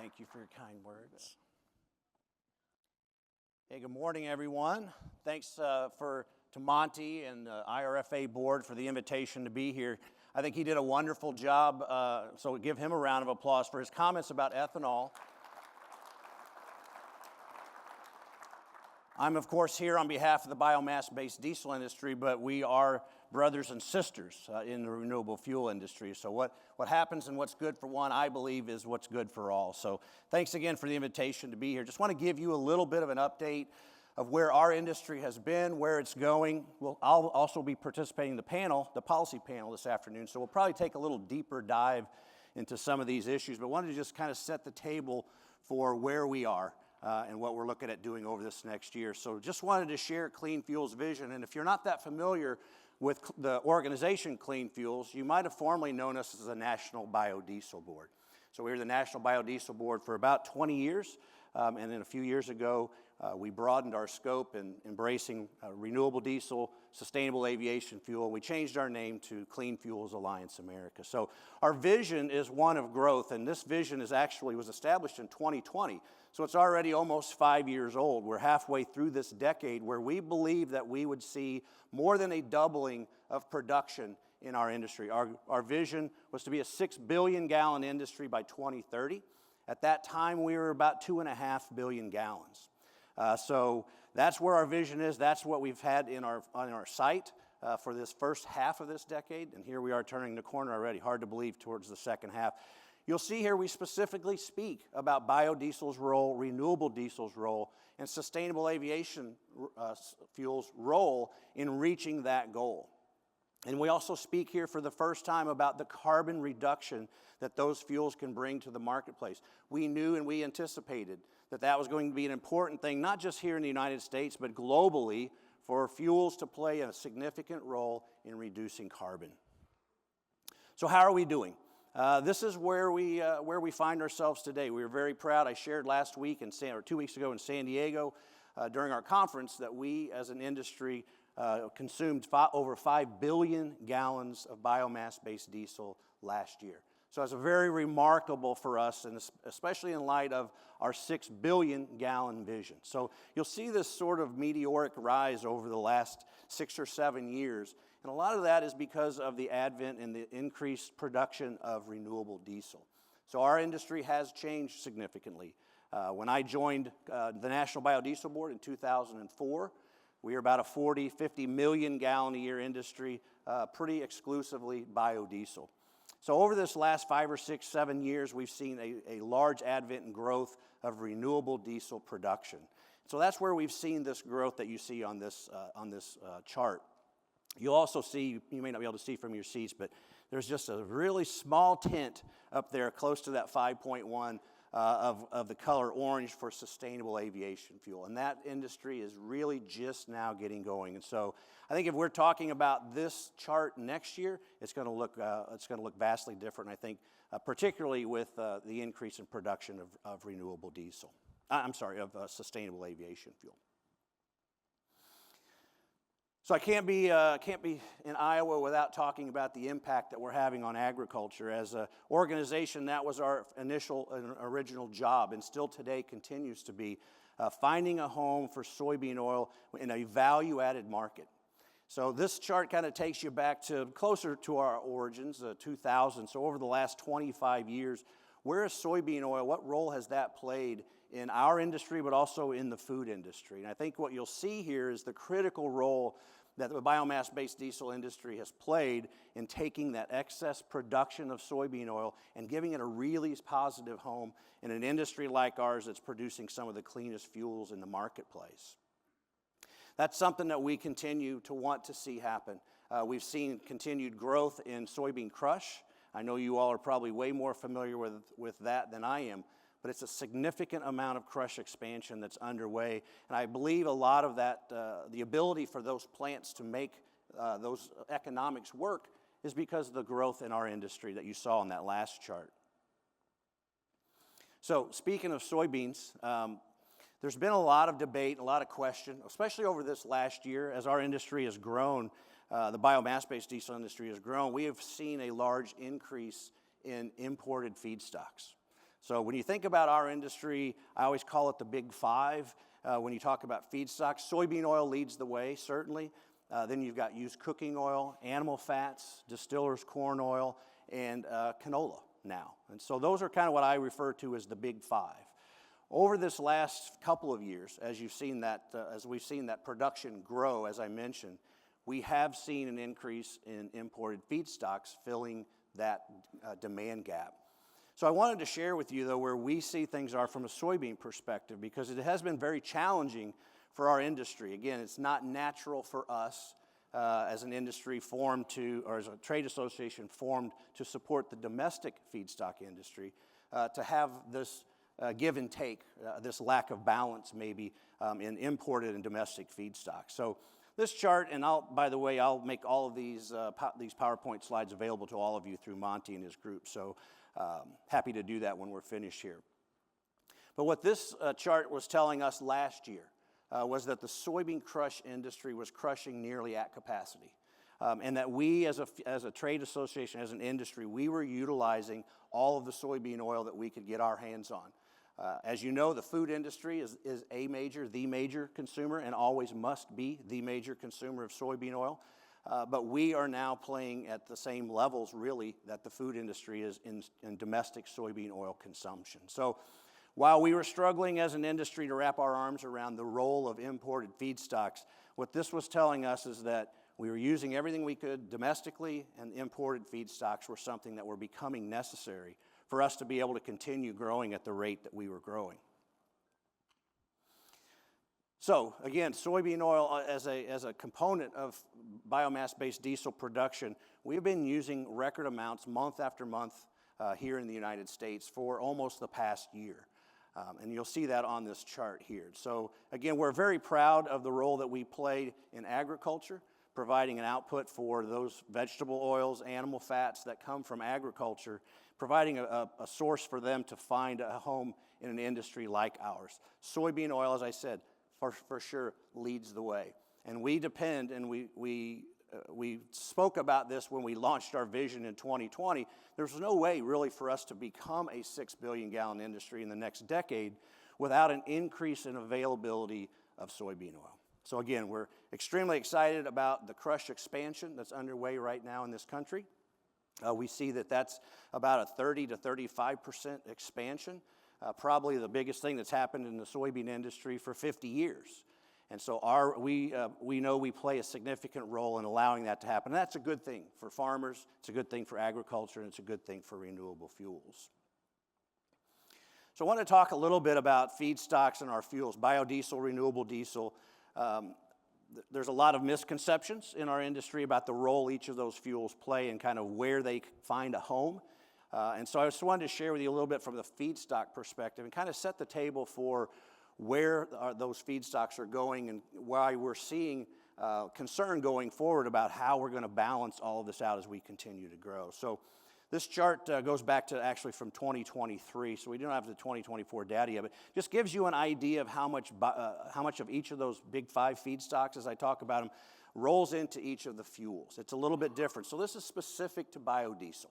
Thank you for your kind words. Hey, good morning, everyone. Thanks to Monty and the IRFA board for the invitation to be here. I think he did a wonderful job, so give him a round of applause for his comments about ethanol. I'm, of course, here on behalf of the biomass-based diesel industry, but we are brothers and sisters in the renewable fuel industry. So what happens and what's good for one, I believe, is what's good for all. So thanks again for the invitation to be here. Just want to give you a little bit of an update of where our industry has been, where it's going. I'll also be participating in the panel, the policy panel this afternoon, so we'll probably take a little deeper dive into some of these issues, but wanted to just kind of set the table for where we are. And what we're looking at doing over this next year. So just wanted to share Clean Fuels' vision. And if you're not that familiar with the organization Clean Fuels, you might have formerly known us as the National Biodiesel Board. So we were the National Biodiesel Board for about 20 years. And then a few years ago, we broadened our scope in embracing renewable diesel, sustainable aviation fuel. We changed our name to Clean Fuels Alliance America. So our vision is one of growth, and this vision was established in 2020. So it's already almost 5 years old. We're halfway through this decade where we believe that we would see more than a doubling of production in our industry. Our vision was to be a 6 billion gallon industry by 2030. At that time, we were about 2.5 billion gallons. So that's where our vision is. That's what we've had on our site for this first half of this decade. And here we are turning the corner already. Hard to believe towards the second half. You'll see here we specifically speak about biodiesel's role, renewable diesel's role, and sustainable aviation fuel's role in reaching that goal. And we also speak here for the first time about the carbon reduction that those fuels can bring to the marketplace. We knew and we anticipated that that was going to be an important thing, not just here in the United States, but globally, for fuels to play a significant role in reducing carbon. So how are we doing? This is where we find ourselves today. We were very proud. I shared last week or 2 weeks ago in San Diego during our conference that we as an industry consumed over 5 billion gallons of biomass-based diesel last year. So it's very remarkable for us, and especially in light of our 6 billion gallon vision. So you'll see this sort of meteoric rise over the last 6 or 7 years. And a lot of that is because of the advent and the increased production of renewable diesel. So our industry has changed significantly. When I joined the National Biodiesel Board in 2004, we were about a 50 million gallon a year industry, pretty exclusively biodiesel. So over this last 5 or 6, 7 years, we've seen a large advent and growth of renewable diesel production. So that's where we've seen this growth that you see on this chart. You'll also see, you may not be able to see from your seats, but there's just a really small tint up there close to that 5.1 of the color orange for sustainable aviation fuel. And that industry is really just now getting going. And so I think if we're talking about this chart next year, it's going to look vastly different, I think, particularly with the increase in production of renewable diesel. Of sustainable aviation fuel. So I can't be in Iowa without talking about the impact that we're having on agriculture. As an organization, that was our initial and original job, and still today continues to be, finding a home for soybean oil in a value-added market. So this chart kind of takes you back to closer to our origins, 2000. So over the last 25 years, where is soybean oil? What role has that played in our industry, but also in the food industry? And I think what you'll see here is the critical role that the biomass-based diesel industry has played in taking that excess production of soybean oil and giving it a really positive home in an industry like ours that's producing some of the cleanest fuels in the marketplace. That's something that we continue to want to see happen. We've seen continued growth in soybean crush. I know you all are probably way more familiar with that than I am, but it's a significant amount of crush expansion that's underway. And I believe a lot of that, the ability for those plants to make those economics work is because of the growth in our industry that you saw on that last chart. So speaking of soybeans, there's been a lot of debate, a lot of question, especially over this last year as our industry has grown, the biomass-based diesel industry has grown. We have seen a large increase in imported feedstocks. So when you think about our industry, I always call it the big five. When you talk about feedstocks, soybean oil leads the way, certainly. Then you've got used cooking oil, animal fats, distillers corn oil, and canola now. And so those are kind of what I refer to as the big five. Over this last couple of years, as we've seen that production grow, as I mentioned, we have seen an increase in imported feedstocks filling that demand gap. So I wanted to share with you, though, where we see things are from a soybean perspective, because it has been very challenging for our industry. Again, it's not natural for us as an industry formed to, or as a trade association formed to support the domestic feedstock industry, to have this give and take, this lack of balance maybe in imported and domestic feedstock. So this chart, and by the way, I'll make all of these PowerPoint slides available to all of you through Monty and his group. So happy to do that when we're finished here. But what this chart was telling us last year was that the soybean crush industry was crushing nearly at capacity. And that we as a trade association, as an industry, we were utilizing all of the soybean oil that we could get our hands on. As you know, the food industry is the major consumer, and always must be the major consumer of soybean oil. But we are now playing at the same levels, really, that the food industry is in domestic soybean oil consumption. So while we were struggling as an industry to wrap our arms around the role of imported feedstocks, what this was telling us is that we were using everything we could domestically, and imported feedstocks were something that were becoming necessary for us to be able to continue growing at the rate that we were growing. So again, soybean oil as a component of biomass-based diesel production, we've been using record amounts month after month here in the United States for almost the past year. And you'll see that on this chart here. So again, we're very proud of the role that we play in agriculture, providing an output for those vegetable oils, animal fats that come from agriculture, providing a source for them to find a home in an industry like ours. Soybean oil, as I said, for sure leads the way. And we depend, and we spoke about this when we launched our vision in 2020. There's no way really for us to become a 6 billion gallon industry in the next decade without an increase in availability of soybean oil. So again, we're extremely excited about the crush expansion that's underway right now in this country. We see that that's about a 30 to 35% expansion, probably the biggest thing that's happened in the soybean industry for 50 years. And so we know we play a significant role in allowing that to happen. And that's a good thing for farmers, it's a good thing for agriculture, and it's a good thing for renewable fuels. So I want to talk a little bit about feedstocks and our fuels, biodiesel, renewable diesel. There's a lot of misconceptions in our industry about the role each of those fuels play and kind of where they find a home. And so I just wanted to share with you a little bit from the feedstock perspective and kind of set the table for where those feedstocks are going and why we're seeing concern going forward about how we're going to balance all of this out as we continue to grow. So this chart goes back to actually from 2023, so we don't have the 2024 data yet, but just gives you an idea of how much of each of those big five feedstocks, as I talk about them, rolls into each of the fuels. It's a little bit different. So this is specific to biodiesel.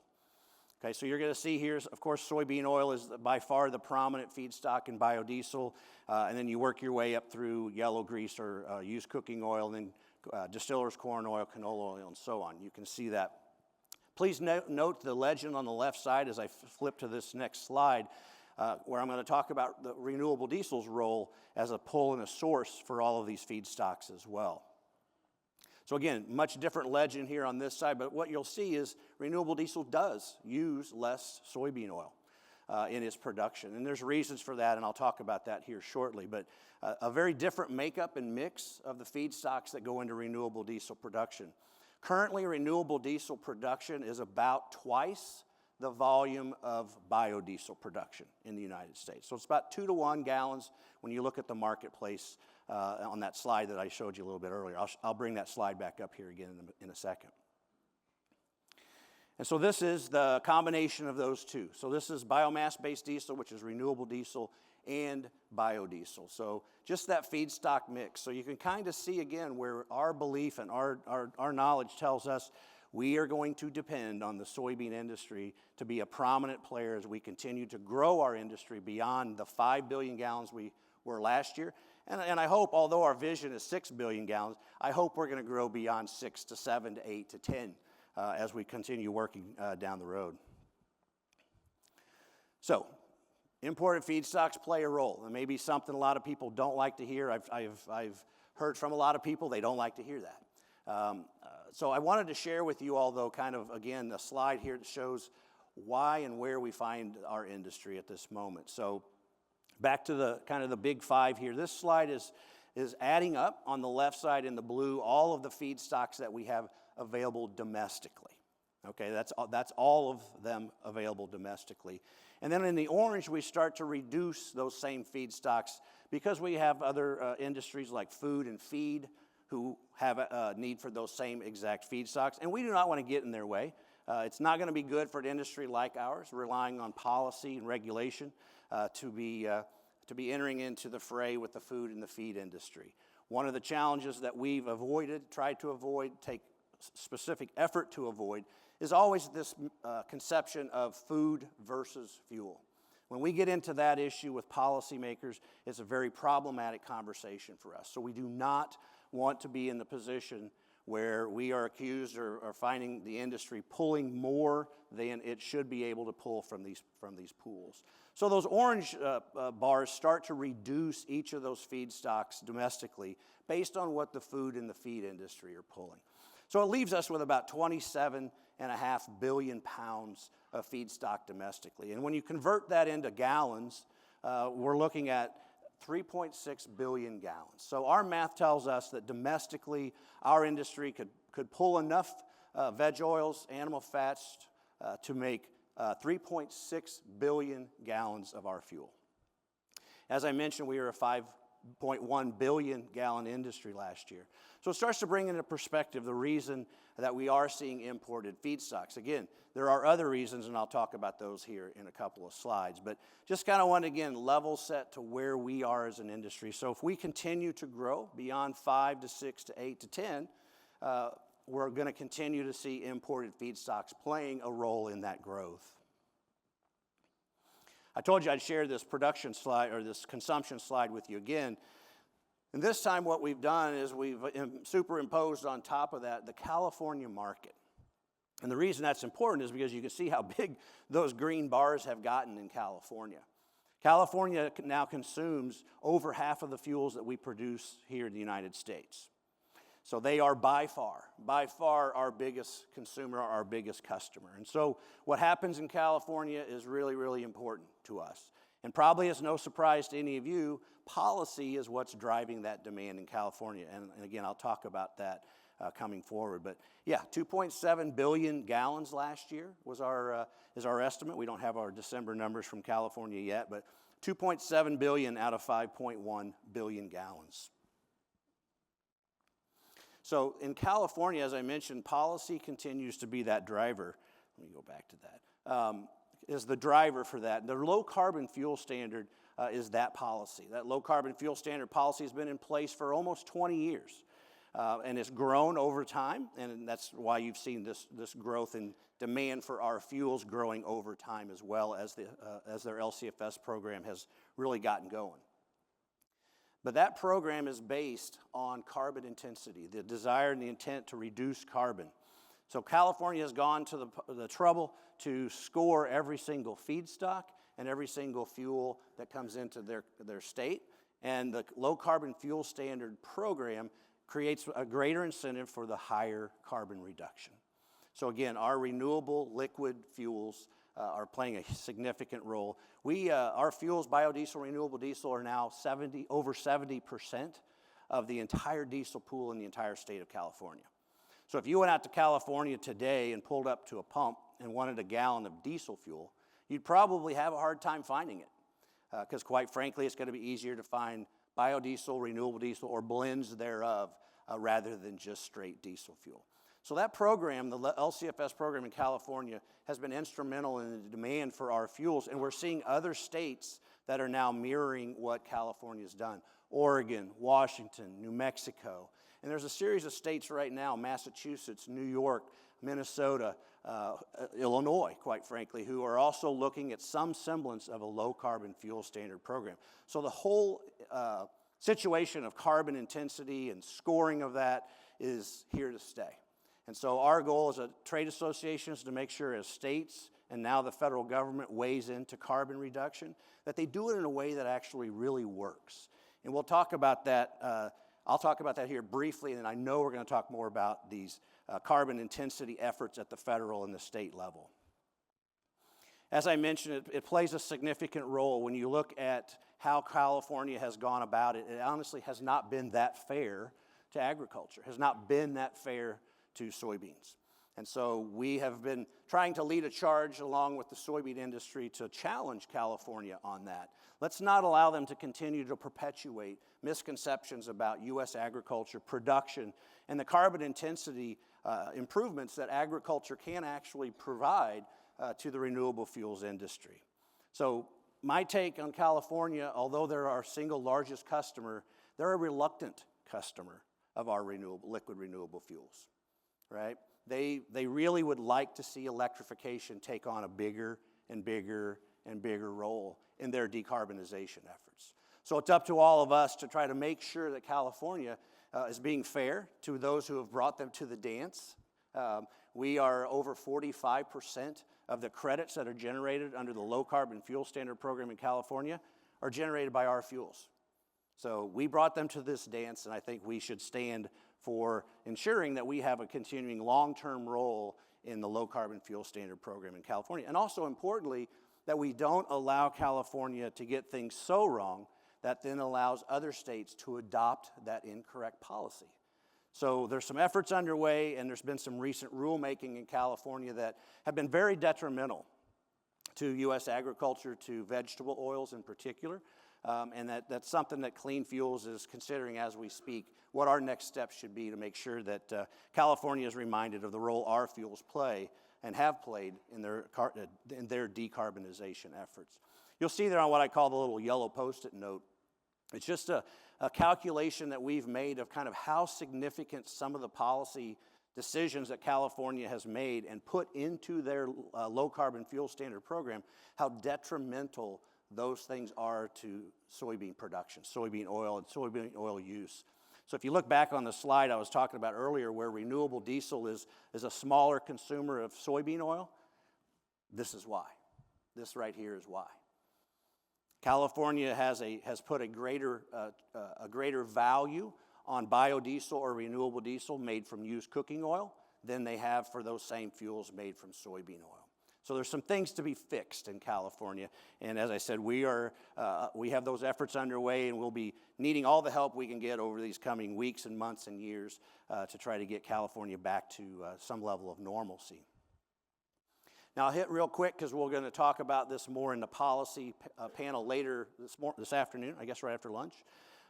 Okay, so you're going to see here, of course, soybean oil is by far the prominent feedstock in biodiesel, and then you work your way up through yellow grease or used cooking oil, and then distillers corn oil, canola oil, and so on. You can see that. Please note the legend on the left side as I flip to this next slide, where I'm going to talk about the renewable diesel's role as a pull and a source for all of these feedstocks as well. So again, much different legend here on this side, but what you'll see is renewable diesel does use less soybean oil in its production. And there's reasons for that, and I'll talk about that here shortly. But a very different makeup and mix of the feedstocks that go into renewable diesel production. Currently, renewable diesel production is about twice the volume of biodiesel production in the United States. So it's about 2 to 1 gallons when you look at the marketplace on that slide that I showed you a little bit earlier. I'll bring that slide back up here again in a second. And so this is the combination of those two. So this is biomass-based diesel, which is renewable diesel, and biodiesel. So just that feedstock mix. So you can kind of see again where our belief and our knowledge tells us we are going to depend on the soybean industry to be a prominent player as we continue to grow our industry beyond the 5 billion gallons we were last year. And I hope, although our vision is 6 billion gallons, I hope we're going to grow beyond 6 to 7 to 8 to 10 as we continue working down the road. So, imported feedstocks play a role. It may be something a lot of people don't like to hear. I've heard from a lot of people they don't like to hear that. So I wanted to share with you all, though, kind of, again, a slide here that shows why and where we find our industry at this moment. So back to the kind of the big five here. This slide is adding up on the left side in the blue all of the feedstocks that we have available domestically. Okay, that's all of them available domestically. And then in the orange, we start to reduce those same feedstocks because we have other industries like food and feed who have a need for those same exact feedstocks, and we do not want to get in their way. It's not going to be good for an industry like ours, relying on policy and regulation to be entering into the fray with the food and the feed industry. One of the challenges that we've tried to avoid, take specific effort to avoid, is always this conception of food versus fuel. When we get into that issue with policymakers, it's a very problematic conversation for us. So we do not want to be in the position where we are accused or finding the industry pulling more than it should be able to pull from these pools. So those orange bars start to reduce each of those feedstocks domestically based on what the food and the feed industry are pulling. So it leaves us with about 27.5 billion pounds of feedstock domestically. And when you convert that into gallons, we're looking at 3.6 billion gallons. So our math tells us that domestically, our industry could pull enough veg oils, animal fats to make 3.6 billion gallons of our fuel. As I mentioned, we were a 5.1 billion gallon industry last year. So it starts to bring into perspective the reason that we are seeing imported feedstocks. Again, there are other reasons, and I'll talk about those here in a couple of slides. But just kind of want to, again, level set to where we are as an industry. So if we continue to grow beyond 5 to 6 to 8 to 10, we're going to continue to see imported feedstocks playing a role in that growth. I told you I'd share this production slide or this consumption slide with you again. And this time what we've done is we've superimposed on top of that the California market. And the reason that's important is because you can see how big those green bars have gotten in California. California now consumes over half of the fuels that we produce here in the United States. So they are by far our biggest consumer, our biggest customer. And so what happens in California is really, really important to us. And probably it's no surprise to any of you, policy is what's driving that demand in California. And again, I'll talk about that coming forward. But yeah, 2.7 billion gallons last year is our estimate. We don't have our December numbers from California yet, but 2.7 billion out of 5.1 billion gallons. So in California, as I mentioned, policy continues to be that driver. Let me go back to that. Is the driver for that. The low carbon fuel standard is that policy. That low carbon fuel standard policy has been in place for almost 20 years. And it's grown over time, and that's why you've seen this growth in demand for our fuels growing over time as well as their LCFS program has really gotten going. But that program is based on carbon intensity, the desire and the intent to reduce carbon. So California has gone to the trouble to score every single feedstock and every single fuel that comes into their state. And the low carbon fuel standard program creates a greater incentive for the higher carbon reduction. So again, our renewable liquid fuels are playing a significant role. Our fuels, biodiesel, renewable diesel, are now over 70% of the entire diesel pool in the entire state of California. So if you went out to California today and pulled up to a pump and wanted a gallon of diesel fuel, you'd probably have a hard time finding it. Because quite frankly, it's going to be easier to find biodiesel, renewable diesel, or blends thereof rather than just straight diesel fuel. So that program, the LCFS program in California, has been instrumental in the demand for our fuels, and we're seeing other states that are now mirroring what California's done. Oregon, Washington, New Mexico, and there's a series of states right now, Massachusetts, New York, Minnesota, Illinois, quite frankly, who are also looking at some semblance of a low-carbon fuel standard program. So the whole situation of carbon intensity and scoring of that is here to stay. And so our goal as a trade association is to make sure as states and now the federal government weighs into carbon reduction, that they do it in a way that actually really works. And we'll talk about that, I'll talk about that here briefly, and I know we're going to talk more about these carbon intensity efforts at the federal and the state level. As I mentioned, it plays a significant role when you look at how California has gone about it. It honestly has not been that fair to agriculture, has not been that fair to soybeans. And so we have been trying to lead a charge along with the soybean industry to challenge California on that. Let's not allow them to continue to perpetuate misconceptions about U.S. agriculture, production, and the carbon intensity improvements that agriculture can actually provide to the renewable fuels industry. So my take on California, although they're our single largest customer, they're a reluctant customer of our liquid renewable fuels, right? They really would like to see electrification take on a bigger and bigger and bigger role in their decarbonization efforts. So it's up to all of us to try to make sure that California is being fair to those who have brought them to the dance. We are over 45% of the credits that are generated under the Low Carbon Fuel Standard Program in California are generated by our fuels. So we brought them to this dance, and I think we should stand for ensuring that we have a continuing long-term role in the Low Carbon Fuel Standard Program in California. And also importantly, that we don't allow California to get things so wrong that then allows other states to adopt that incorrect policy. So there's some efforts underway, and there's been some recent rulemaking in California that have been very detrimental to U.S. agriculture, to vegetable oils in particular. And that's something that Clean Fuels is considering as we speak, what our next steps should be to make sure that California is reminded of the role our fuels play and have played in their decarbonization efforts. You'll see there on what I call the little yellow Post-it note. It's just a calculation that we've made of kind of how significant some of the policy decisions that California has made and put into their low carbon fuel standard program, how detrimental those things are to soybean production, soybean oil, and soybean oil use. So if you look back on the slide I was talking about earlier where renewable diesel is a smaller consumer of soybean oil, this is why. This right here is why. California has put a greater value on biodiesel or renewable diesel made from used cooking oil than they have for those same fuels made from soybean oil. So there's some things to be fixed in California, and as I said, we have those efforts underway, and we'll be needing all the help we can get over these coming weeks and months and years to try to get California back to some level of normalcy. Now I'll hit real quick because we're going to talk about this more in the policy panel later this afternoon, I guess right after lunch.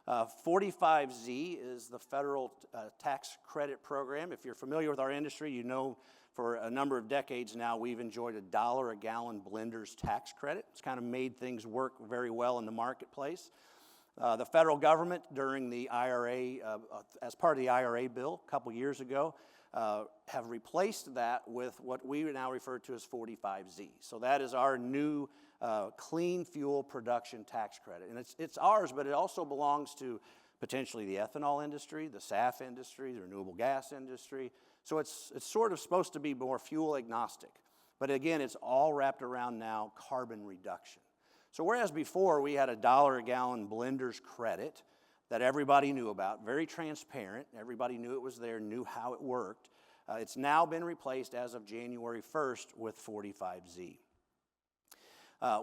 45Z is the federal tax credit program. If you're familiar with our industry, you know for a number of decades now we've enjoyed $1 a gallon blenders tax credit. It's kind of made things work very well in the marketplace. The federal government during the IRA, as part of the IRA bill a couple years ago, have replaced that with what we now refer to as 45Z. So that is our new clean fuel production tax credit. And it's ours, but it also belongs to potentially the ethanol industry, the SAF industry, the renewable gas industry. So it's sort of supposed to be more fuel agnostic. But again, it's all wrapped around now carbon reduction. So whereas before we had $1 a gallon blenders credit that everybody knew about, very transparent, everybody knew it was there, knew how it worked, it's now been replaced as of January 1st with 45Z.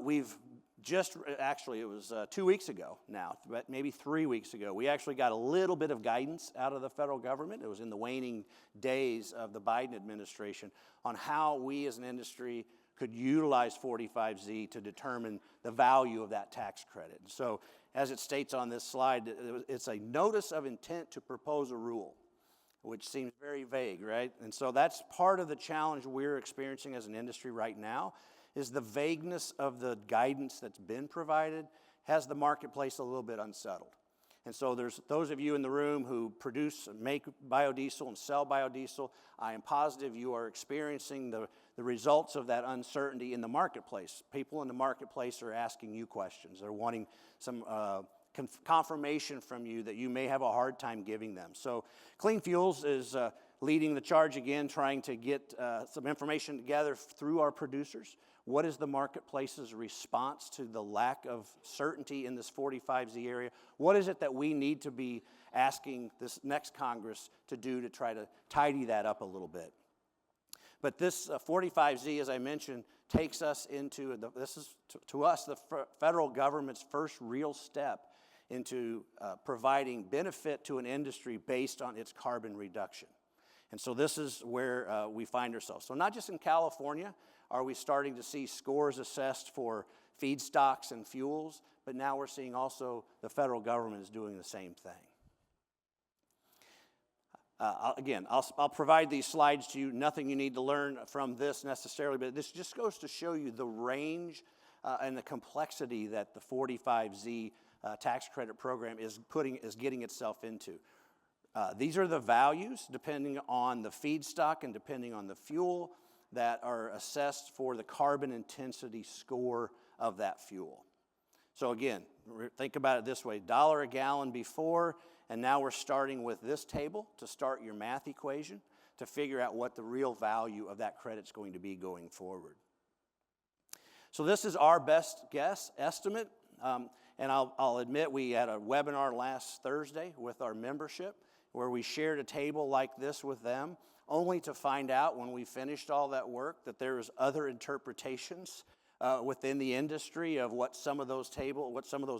We've just, actually it was 2 weeks ago now, but maybe 3 weeks ago, we actually got a little bit of guidance out of the federal government. It was in the waning days of the Biden administration on how we as an industry could utilize 45Z to determine the value of that tax credit. So as it states on this slide, it's a notice of intent to propose a rule, which seems very vague, right? And so that's part of the challenge we're experiencing as an industry right now, is the vagueness of the guidance that's been provided has the marketplace a little bit unsettled. And so there's those of you in the room who produce and make biodiesel and sell biodiesel. I am positive you are experiencing the results of that uncertainty in the marketplace. People in the marketplace are asking you questions. They're wanting some confirmation from you that you may have a hard time giving them. So Clean Fuels is leading the charge again, trying to get some information together through our producers. What is the marketplace's response to the lack of certainty in this 45Z area? What is it that we need to be asking this next Congress to do to try to tidy that up a little bit? But this 45Z, as I mentioned, takes us into, this is to us the federal government's first real step into providing benefit to an industry based on its carbon reduction. And so this is where we find ourselves. So not just in California are we starting to see scores assessed for feedstocks and fuels, but now we're seeing also the federal government is doing the same thing. I'll provide these slides to you. Nothing you need to learn from this necessarily, but this just goes to show you the range and the complexity that the 45Z tax credit program is getting itself into. These are the values depending on the feedstock and depending on the fuel that are assessed for the carbon intensity score of that fuel. So again, think about it this way, $1 a gallon before, and now we're starting with this table to start your math equation to figure out what the real value of that credit's going to be going forward. So this is our best guess estimate, and I'll admit we had a webinar last Thursday with our membership where we shared a table like this with them, only to find out when we finished all that work that there was other interpretations within the industry of what some of those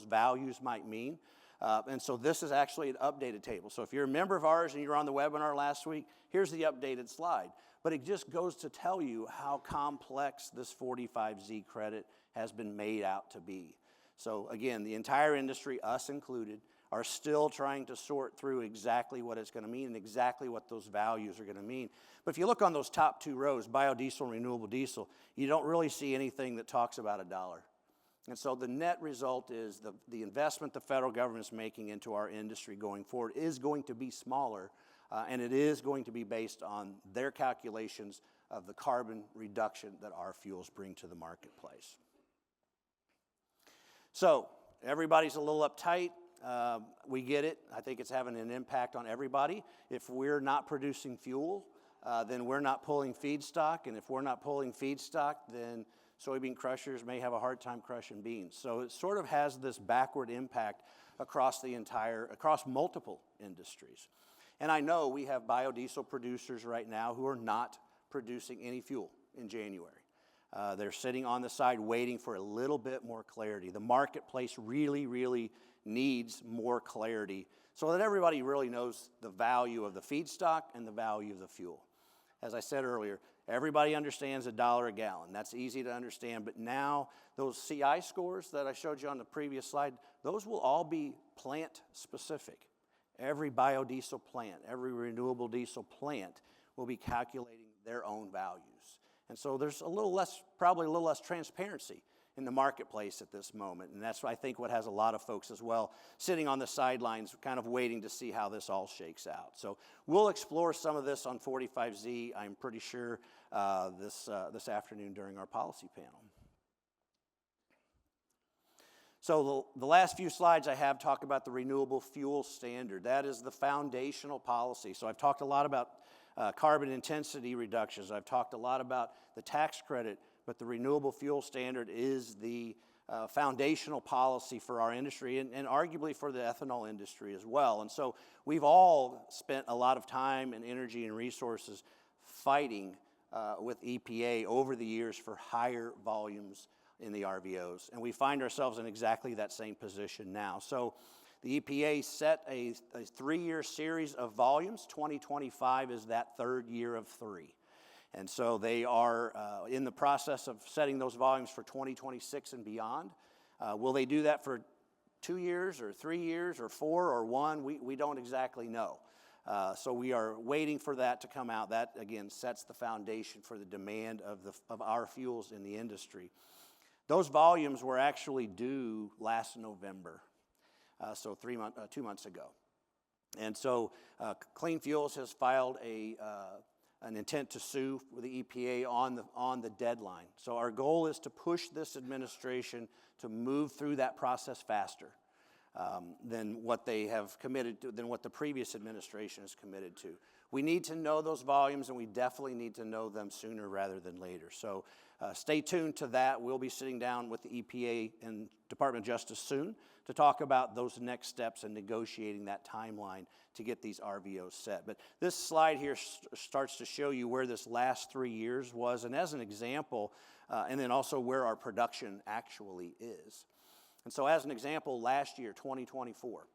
values might mean. And so this is actually an updated table. So if you're a member of ours and you're on the webinar last week, here's the updated slide. But it just goes to tell you how complex this 45Z credit has been made out to be. So again, the entire industry, us included, are still trying to sort through exactly what it's going to mean and exactly what those values are going to mean. But if you look on those top two rows, biodiesel and renewable diesel, you don't really see anything that talks about $1. And so the net result is the investment the federal government is making into our industry going forward is going to be smaller, and it is going to be based on their calculations of the carbon reduction that our fuels bring to the marketplace. So everybody's a little uptight. We get it. I think it's having an impact on everybody. If we're not producing fuel, then we're not pulling feedstock. And if we're not pulling feedstock, then soybean crushers may have a hard time crushing beans. So it sort of has this backward impact across multiple industries. And I know we have biodiesel producers right now who are not producing any fuel in January. They're sitting on the side waiting for a little bit more clarity. The marketplace really, really needs more clarity so that everybody really knows the value of the feedstock and the value of the fuel. As I said earlier, everybody understands $1 a gallon. That's easy to understand, but now those CI scores that I showed you on the previous slide, those will all be plant specific. Every biodiesel plant, every renewable diesel plant will be calculating their own values. And so there's probably a little less transparency in the marketplace at this moment. And that's, I think, what has a lot of folks as well sitting on the sidelines kind of waiting to see how this all shakes out. So we'll explore some of this on 45Z, I'm pretty sure, this afternoon during our policy panel. So the last few slides I have talk about the renewable fuel standard. That is the foundational policy. So I've talked a lot about carbon intensity reductions. I've talked a lot about the tax credit, but the renewable fuel standard is the foundational policy for our industry and arguably for the ethanol industry as well. And so we've all spent a lot of time and energy and resources fighting with EPA over the years for higher volumes in the RVOs. And we find ourselves in exactly that same position now. So the EPA set a 3-year series of volumes. 2025 is that third year of 3. And so they are in the process of setting those volumes for 2026 and beyond. Will they do that for 2 years or 3 years or 4 or 1? We don't exactly know. So we are waiting for that to come out. That, again, sets the foundation for the demand of our fuels in the industry. Those volumes were actually due last November. so 2 months ago. And so Clean Fuels has filed an intent to sue with the EPA on the deadline. So our goal is to push this administration to move through that process faster than what they have committed to, than what the previous administration has committed to. We need to know those volumes, and we definitely need to know them sooner rather than later. So stay tuned to that. We'll be sitting down with the EPA and Department of Justice soon to talk about those next steps and negotiating that timeline to get these RVOs set. But this slide here starts to show you where this last 3 years was, and as an example, and then also where our production actually is. And so as an example, last year, 2024,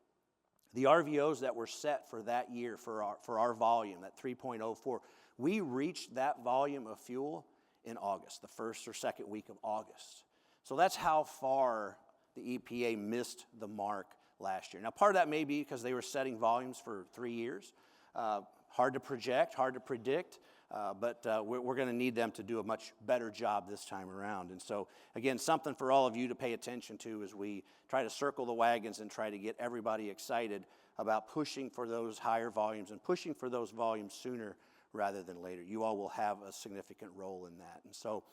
the RVOs that were set for that year for our volume, that 3.04, we reached that volume of fuel in August, the first or second week of August. So that's how far the EPA missed the mark last year. Now, part of that may be because they were setting volumes for 3 years. Hard to project, hard to predict, but we're going to need them to do a much better job this time around. And so, again, something for all of you to pay attention to as we try to circle the wagons and try to get everybody excited about pushing for those higher volumes and pushing for those volumes sooner rather than later. You all will have a significant role in that. And so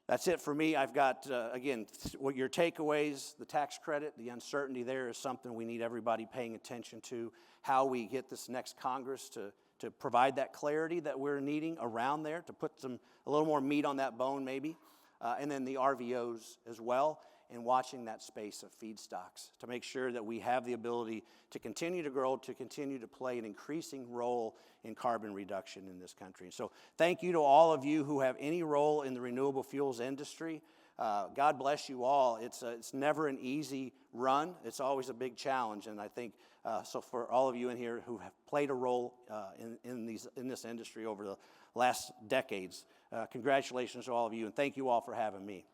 that's it for me. I've got, again, what your takeaways, the tax credit, the uncertainty there is something we need everybody paying attention to, how we get this next Congress to provide that clarity that we're needing around there, to put a little more meat on that bone maybe, and then the RVOs as well, and watching that space of feedstocks to make sure that we have the ability to continue to grow, to continue to play an increasing role in carbon reduction in this country. So thank you to all of you who have any role in the renewable fuels industry. God bless you all. It's never an easy run. It's always a big challenge, and I think so for all of you in here who have played a role in this industry over the last decades, congratulations to all of you, and thank you all for having me.